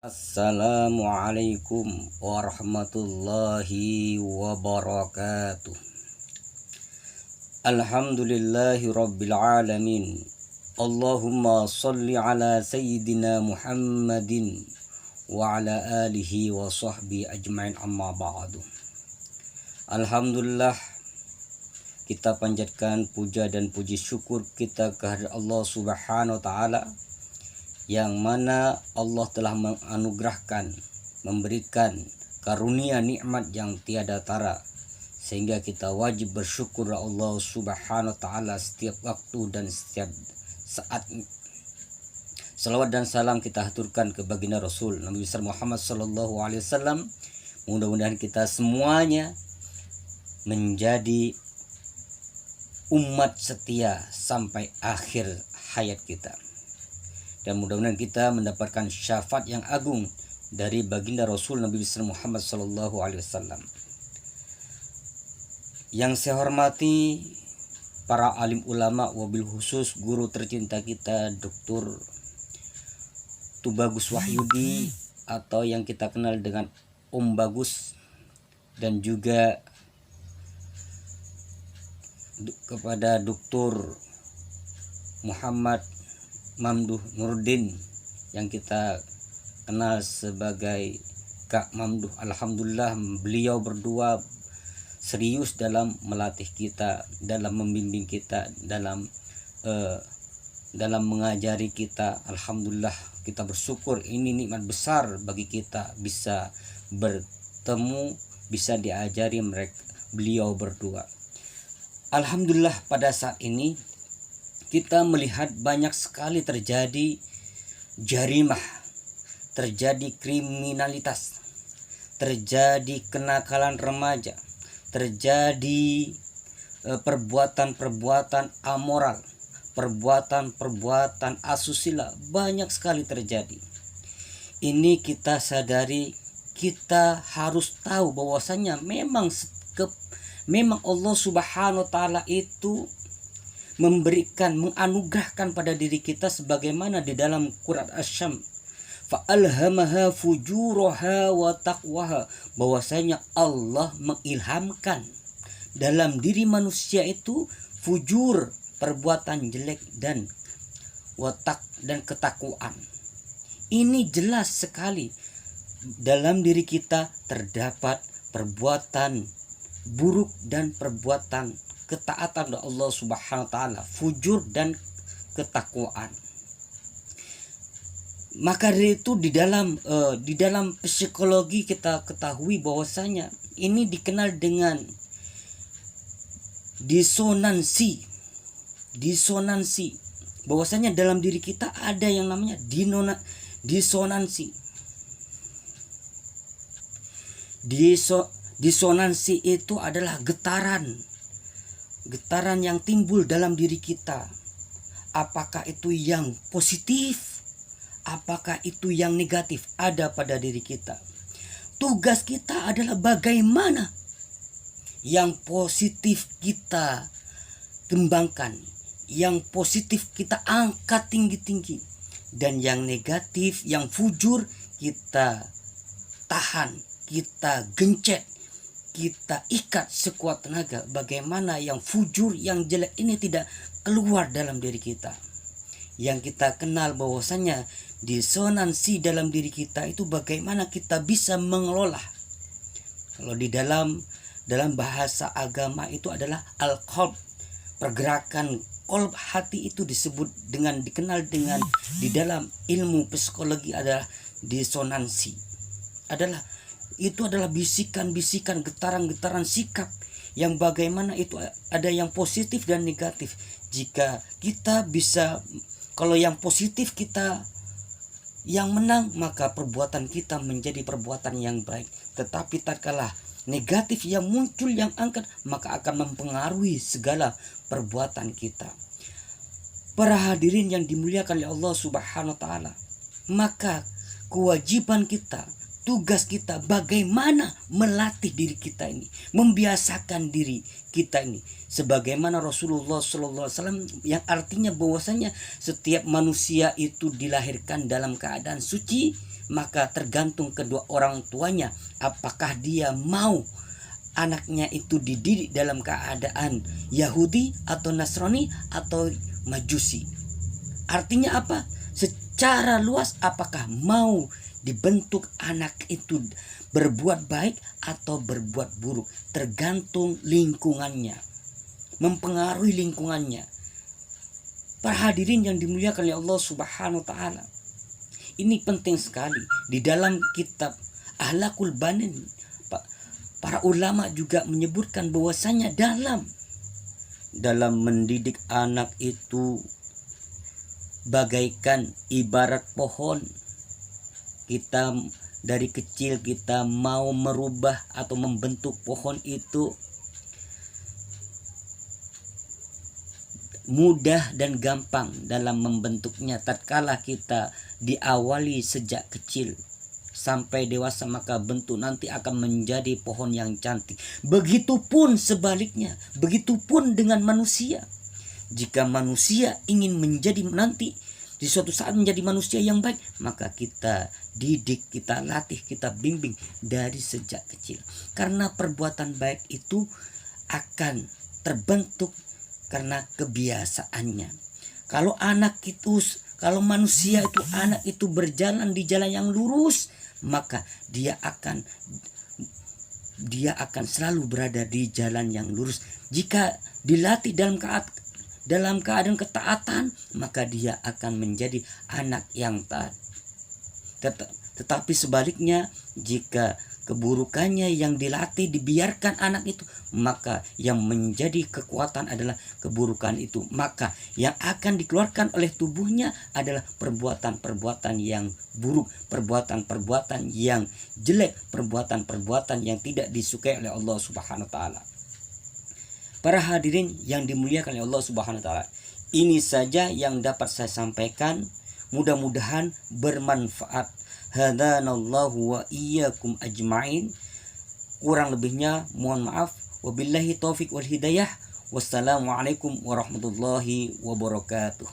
Assalamualaikum warahmatullahi wabarakatuh. Alhamdulillahi rabbil alamin. Allahumma salli ala sayyidina Muhammadin wa ala alihi wa sahbihi ajmain, amma ba'du. Alhamdulillah, kita panjatkan puja dan puji syukur kita kehadirat Allah Subhanahu wa taala, yang mana Allah telah menganugerahkan, memberikan karunia nikmat yang tiada tara, sehingga kita wajib bersyukur Allah Subhanahu wa taala setiap waktu dan setiap saat. Salawat dan salam kita haturkan ke baginda Rasul Nabi besar Muhammad sallallahu alaihi wasallam. Mudah-mudahan kita semuanya menjadi umat setia sampai akhir hayat kita, dan mudah-mudahan kita mendapatkan syafaat yang agung dari baginda Rasul Nabi besar Muhammad sallallahu alaihi wasallam. Yang saya hormati para alim ulama, wabil khusus guru tercinta kita Dr. Tubagus Wahyudi atau yang kita kenal dengan Om Bagus, dan juga kepada Dr. Muhammad Mamduh Nurdin yang kita kenal sebagai Kak Mamduh. Alhamdulillah, beliau berdua serius dalam melatih kita, dalam membimbing kita, dalam mengajari kita. Alhamdulillah, kita bersyukur, ini nikmat besar bagi kita bisa bertemu, bisa diajari beliau berdua. Alhamdulillah, pada saat ini kita melihat banyak sekali terjadi jarimah, terjadi kriminalitas, terjadi kenakalan remaja, terjadi perbuatan-perbuatan amoral, perbuatan-perbuatan asusila, banyak sekali terjadi. Ini kita sadari, kita harus tahu bahwasanya memang Allah Subhanahu wa taala itu memberikan, menganugerahkan pada diri kita sebagaimana di dalam Quran Asy-Syams, fa'alhamaha fujuraha wa taqwaha, bahwasanya Allah mengilhamkan dalam diri manusia itu fujur, perbuatan jelek, dan watak dan ketakwaan. Ini jelas sekali dalam diri kita terdapat perbuatan buruk dan perbuatan ketaatan kepada Allah Subhanahu wa taala, fujur dan ketakwaan. Maka dari itu di dalam psikologi kita ketahui bahwasanya ini dikenal dengan disonansi. Bahwasanya dalam diri kita ada yang namanya disonansi. Disonansi itu adalah getaran yang timbul dalam diri kita. Apakah itu yang positif, apakah itu yang negatif, ada pada diri kita. Tugas kita adalah bagaimana yang positif kita kembangkan, yang positif kita angkat tinggi-tinggi, dan yang negatif, yang fujur, kita tahan, kita gencet, kita ikat sekuat tenaga. Bagaimana yang fujur, yang jelek ini tidak keluar dalam diri kita. Yang kita kenal bahwasanya disonansi dalam diri kita itu bagaimana kita bisa mengelola. Kalau di dalam bahasa agama itu adalah al-qalb, pergerakan qalb, hati itu dikenal dengan di dalam ilmu psikologi adalah disonansi. Itu adalah bisikan-bisikan, getaran-getaran sikap yang bagaimana itu ada yang positif dan negatif. Jika kita bisa, kalau yang positif kita yang menang, maka perbuatan kita menjadi perbuatan yang baik. Tetapi tatkala negatif yang muncul, yang angkat, maka akan mempengaruhi segala perbuatan kita. Para hadirin yang dimuliakan oleh Allah Subhanahu wa taala, maka kewajiban kita, tugas kita bagaimana melatih diri kita ini, membiasakan diri kita ini sebagaimana Rasulullah SAW, yang artinya bahwasanya setiap manusia itu dilahirkan dalam keadaan suci, maka tergantung kedua orang tuanya apakah dia mau anaknya itu dididik dalam keadaan Yahudi atau Nasrani atau Majusi. Artinya apa? Secara luas, apakah mau dibentuk anak itu berbuat baik atau berbuat buruk, tergantung lingkungannya, mempengaruhi lingkungannya. Para hadirin yang dimuliakan oleh Allah Subhanahu wa taala, ini penting sekali. Di dalam kitab Ahlakul Banin, para ulama juga menyebutkan bahwasanya dalam mendidik anak itu bagaikan ibarat pohon. Kita dari kecil kita mau merubah atau membentuk pohon itu mudah dan gampang dalam membentuknya tatkala kita diawali sejak kecil sampai dewasa, maka bentuk nanti akan menjadi pohon yang cantik. Begitupun sebaliknya, begitupun dengan manusia. Jika manusia ingin menjadi nanti di suatu saat menjadi manusia yang baik, maka kita didik, kita latih, kita bimbing dari sejak kecil. Karena perbuatan baik itu akan terbentuk karena kebiasaannya. Kalau manusia itu, anak itu berjalan di jalan yang lurus, maka dia akan selalu berada di jalan yang lurus. Jika dilatih dalam keadaan ketaatan, maka dia akan menjadi anak yang taat. Tetapi sebaliknya, jika keburukannya yang dilatih dibiarkan anak itu, maka yang menjadi kekuatan adalah keburukan itu. Maka yang akan dikeluarkan oleh tubuhnya adalah perbuatan-perbuatan yang buruk, perbuatan-perbuatan yang jelek, perbuatan-perbuatan yang tidak disukai oleh Allah Subhanahu wa taala. Para hadirin yang dimuliakan oleh Allah Subhanahu wa taala, ini saja yang dapat saya sampaikan. Mudah-mudahan bermanfaat. Hadanallahu wa iyyakum ajma'in. Kurang lebihnya mohon maaf. Wabillahi taufik wal hidayah. Wassalamualaikum warahmatullahi wabarakatuh.